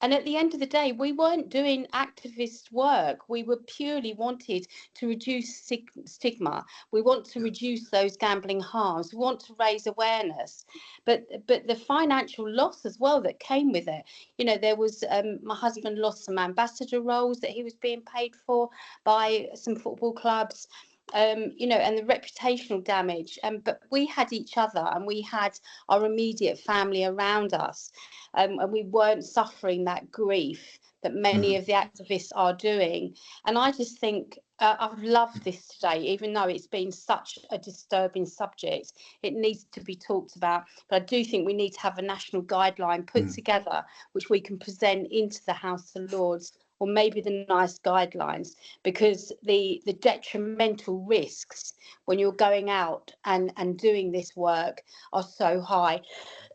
And at the end of the day, we weren't doing activist work. We were purely wanted to reduce stigma. We want to reduce those gambling harms. We want to raise awareness. But the financial loss as well that came with it. You know, there was my husband lost some ambassador roles that he was being paid for by some football clubs. You know, and the reputational damage. But we had each other, and we had our immediate family around us, and we weren't suffering that grief that many of the activists are doing. And I just think I've loved this today, even though it's been such a disturbing subject. It needs to be talked about, but I do think we need to have a national guideline put together, which we can present into the House of Lords or maybe the nice guidelines, because the detrimental risks when you're going out and doing this work are so high.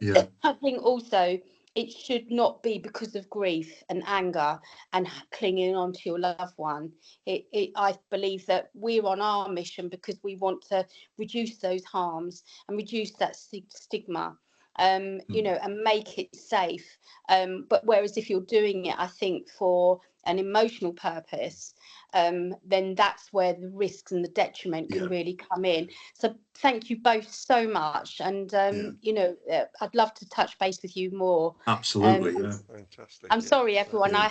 Yeah. I think also it should not be because of grief and anger and clinging on to your loved one. I believe that we're on our mission because we want to reduce those harms and reduce that stigma, you know, and make it safe. But whereas if you're doing it, I think for an emotional purpose, then that's where the risks and the detriment can really come in. So thank you both so much. And, you know, I'd love to touch base with you more. Absolutely. Fantastic. I'm sorry, everyone. Yeah.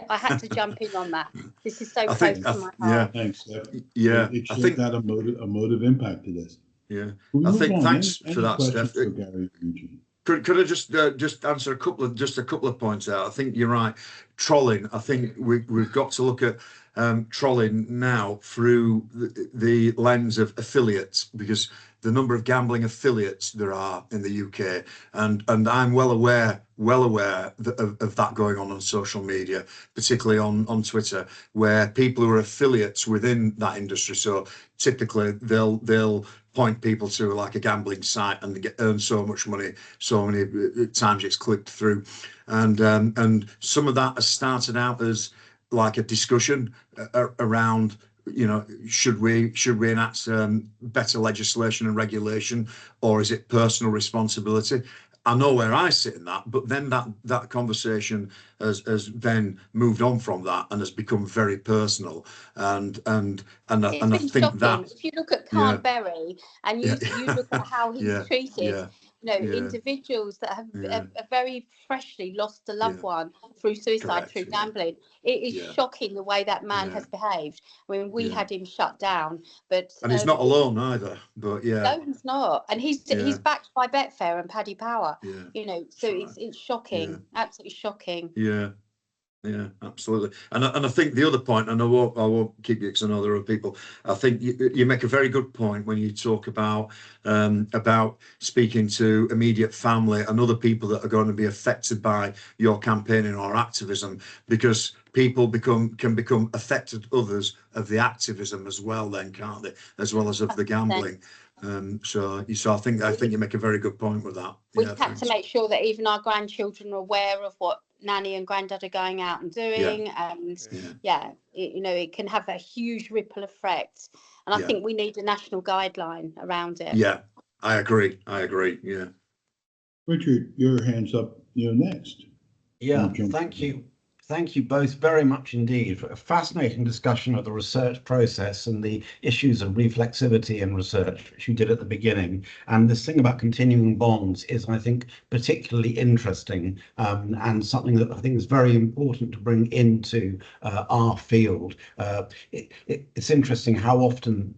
I had to jump in on that. This is so I close think, to my heart. Thanks, Steph. Yeah. It I should think have a motive impact to this. Yeah. Can we I move think on? thanks Any for that, questions Steph. for Gary or Eugene? Could I just answer a couple of points out? I think you're right. Trolling. I think we've got to look at trolling now through the lens of affiliates, because the number of gambling affiliates there are in the UK, and I'm well aware of that going on social media, particularly on Twitter, where people who are affiliates within that industry. So typically they'll point people to like a gambling site and they earn so much money, so many times it's clicked through, and some of that has started out as like a discussion around, you know, should we enact better legislation and regulation, or is it personal responsibility? I know where I sit in that, but then that conversation has then moved on from that and has become very personal, and I think shocking. that If you look at Berry and you look at how he's treated, you know, individuals that have very freshly lost a loved one through suicide, through gambling. It is shocking the way that man has behaved. I mean, we had him shut down, but and he's not alone either. But no, he's not, and he's backed by Betfair and Paddy Power. You know, so it's shocking, absolutely shocking. Yeah, absolutely. And I think the other point, and I won't keep you because I know there are people. I think you make a very good point when you talk about speaking to immediate family and other people that are going to be affected by your campaigning or activism, because people can become affected others of the activism as well, then, can't they? As well as of the gambling. So I think you make a very good point with that. We have to make sure that even our grandchildren are aware of what Nanny and Granddad are going out and doing, and you know, it can have a huge ripple effect, and I think we need a national guideline around it. Yeah, I agree. Yeah. Richard, your hand's up, you know, next. Yeah, thank you both very much indeed for a fascinating discussion of the research process and the issues of reflexivity in research, which you did at the beginning. And this thing about continuing bonds is, I think, particularly interesting, and something that I think is very important to bring into our field. It's interesting how often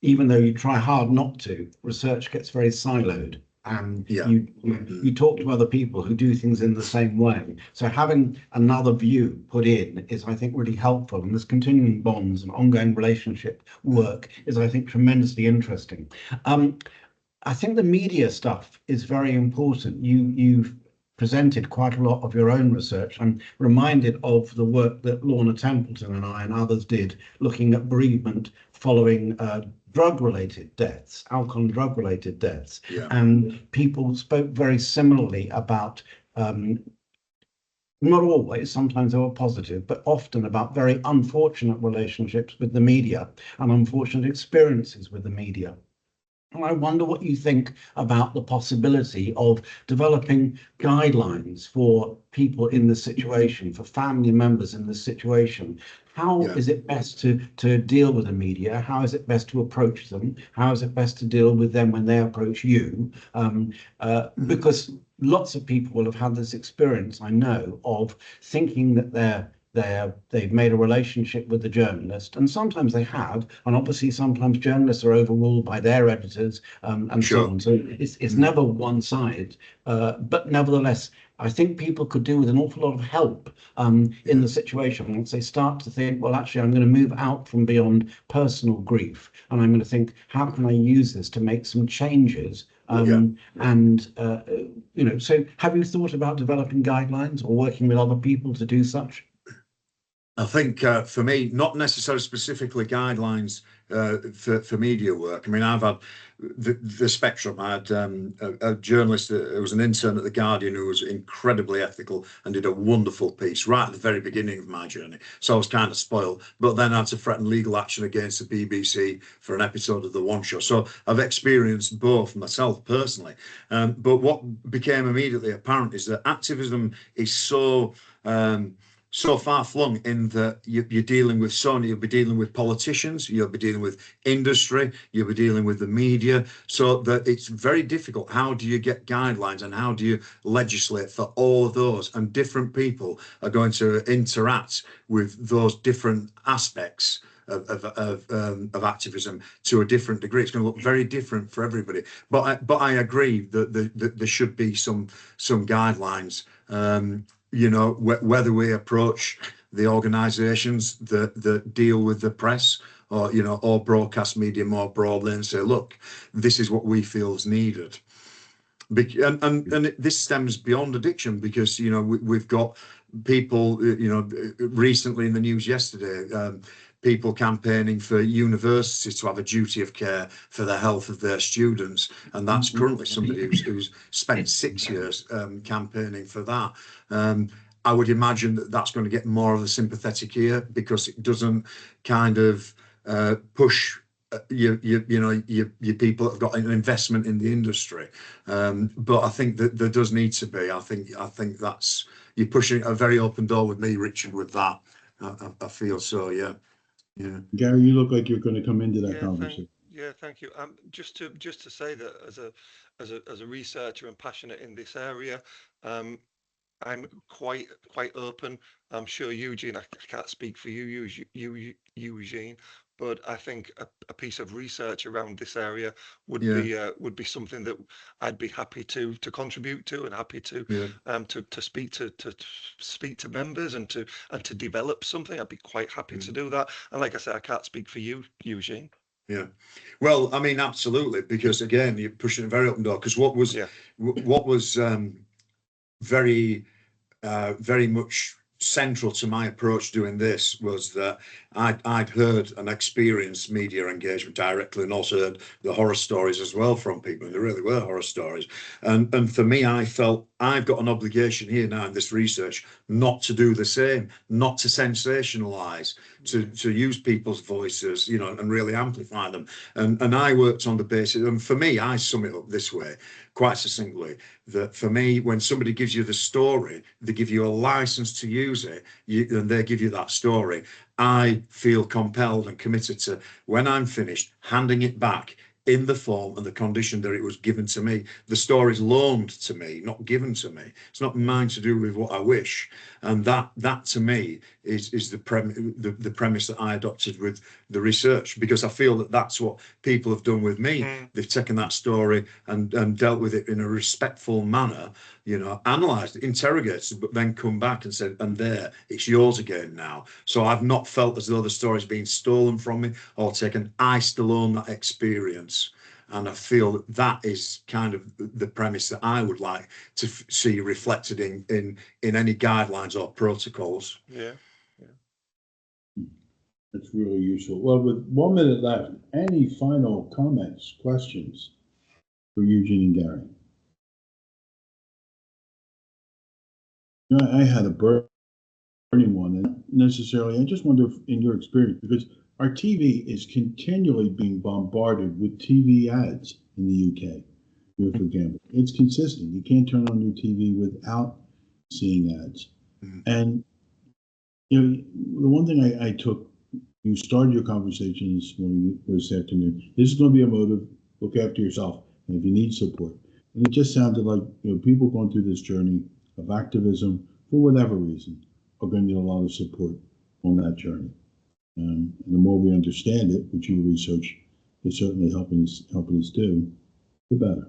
even though you try hard not to, research gets very siloed. And you talk to other people who do things in the same way. So having another view put in is, I think, really helpful. And this continuing bonds and ongoing relationship work is, I think, tremendously interesting. I think the media stuff is very important. You've presented quite a lot of your own research. I'm reminded of the work that Lorna Templeton and I and others did looking at bereavement following drug-related deaths, alcohol and drug-related deaths, and people spoke very similarly about, not always, sometimes they were positive, but often about very unfortunate relationships with the media and unfortunate experiences with the media. And I wonder what you think about the possibility of developing guidelines for people in this situation, for family members in this situation. How is it best to deal with the media? How is it best to approach them? How is it best to deal with them when they approach you? Because lots of people will have had this experience, I know, of thinking that they've made a relationship with the journalist, and sometimes they have, and obviously sometimes journalists are overruled by their editors and so on. So it's never one side, but nevertheless, I think people could do with an awful lot of help in the situation once they start to think, well, actually, I'm going to move out from beyond personal grief, and I'm going to think, how can I use this to make some changes And so have you thought about developing guidelines or working with other people to do such? I think for me, not necessarily specifically guidelines for media work. I mean, I've had the spectrum. I had a journalist who was an intern at The Guardian who was incredibly ethical and did a wonderful piece right at the very beginning of my journey. So I was kind of spoiled, but then I had to threaten legal action against the BBC for an episode of The One Show. So I've experienced both myself personally. But what became immediately apparent is that activism is so far flung in that you're dealing with you'll be dealing with politicians, you'll be dealing with industry, you'll be dealing with the media, so that it's very difficult. How do you get guidelines and how do you legislate for all of those? And different people are going to interact with those different aspects of activism to a different degree. It's going to look very different for everybody. But I agree that there should be some guidelines. Whether we approach the organisations that deal with the press or broadcast media more broadly and say, look, this is what we feel is needed. And this stems beyond addiction because, we've got people, recently in the news yesterday, people campaigning for universities to have a duty of care for the health of their students. And that's currently somebody who's spent 6 years campaigning for that. I would imagine that that's going to get more of a sympathetic ear because it doesn't kind of push your people that have got an investment in the industry. But I think that there does need to be. I think that's, you're pushing a very open door with me, Richard, with that. I feel so, yeah. Yeah, Gary, you look like you're going to come into that conversation. Thank you. Just to say that as a researcher and passionate in this area, I'm quite open. I'm sure Eugene, I can't speak for you, Eugene, but I think a piece of research around this area would be something that I'd be happy to contribute to, and happy to speak to members and to develop something. I'd be quite happy to do that. And like I said, I can't speak for you, Eugene. Yeah, well, I mean, absolutely, because again, you're pushing a very open door. Because what was very much central to my approach doing this was that I'd heard and experienced media engagement directly, and also heard the horror stories as well from people, and there really were horror stories. And for me, I felt I've got an obligation here now in this research not to do the same, not to sensationalize, to use people's voices, and really amplify them. And I worked on the basis, and for me, I sum it up this way, quite succinctly, that for me, when somebody gives you the story, they give you a license to use it, and they give you that story, I feel compelled and committed to, when I'm finished, handing it back in the form and the condition that it was given to me. The story's loaned to me, not given to me. It's not mine to do with what I wish. And that to me is the premise that I adopted with the research, because I feel that that's what people have done with me. They've taken that story and dealt with it in a respectful manner, analysed it, interrogated, but then come back and said, and there, it's yours again now. So I've not felt as though the story's been stolen from me or taken. I still own that experience. And I feel that is kind of the premise that I would like to see reflected in any guidelines or protocols. Yeah. That's really useful. Well, with 1 minute left, any final comments, questions for Eugene and Gary? I had a burning one, and necessarily, I just wonder if, in your experience, because our TV is continually being bombarded with TV ads in the UK, for example. It's consistent. You can't turn on your TV without seeing ads. And the one thing I took, you started your conversation this afternoon. This is going to be a motive. Look after yourself, and if you need support. And it just sounded like people going through this journey of activism for whatever reason are going to need a lot of support on that journey. And the more we understand it, which your research is certainly helping us do, the better.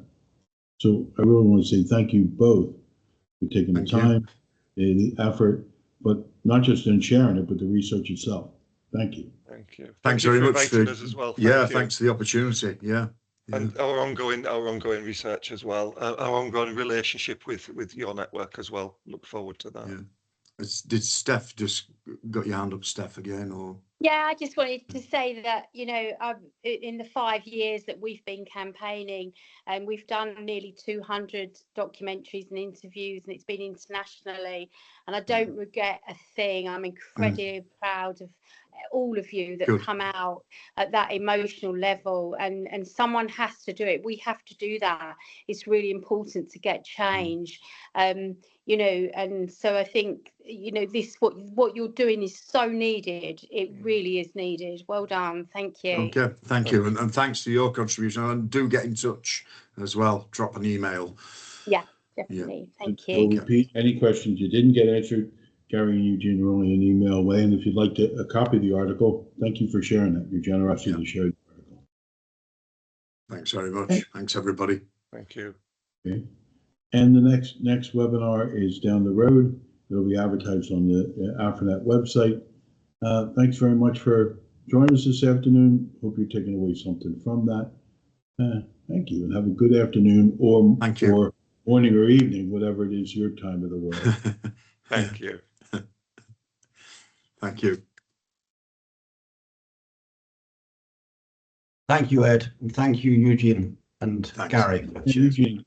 So I really want to say thank you both for taking the time, the effort, but not just in sharing it, but the research itself. Thank you. Thank you. Thanks very much for inviting us as well. Thanks for the opportunity. Yeah. And our ongoing research as well, our ongoing relationship with your network as well. Look forward to that. Yeah. Did Steph just got your hand up, Steph, again, or? Yeah, I just wanted to say that, you know, in the 5 years that we've been campaigning, and we've done nearly 200 documentaries and interviews, and it's been internationally, and I don't regret a thing. I'm incredibly proud of all of you that come out at that emotional level, and someone has to do it. We have to do that. It's really important to get change. You know, and so I think, you know, what you're doing is so needed. It really is needed. Well done. Thank you. Okay, thank you. And thanks for your contribution. And do get in touch as well. Drop an email. Yeah, definitely. Thank you. We'll repeat any questions you didn't get answered. Gary and Eugene are only an email away. And if you'd like a copy of the article, thank you for sharing that. Your generosity to share the article. Thanks very much. Thanks, everybody. Thank you. Okay. And the next webinar is down the road. It'll be advertised on the AFINet website. Thanks very much for joining us this afternoon. Hope you're taking away something from that. Thank you, and have a good afternoon or morning or evening, whatever it is your time of the world. Thank you. Thank you. Thank you, Ed, and thank you, Eugene and Gary. Eugene.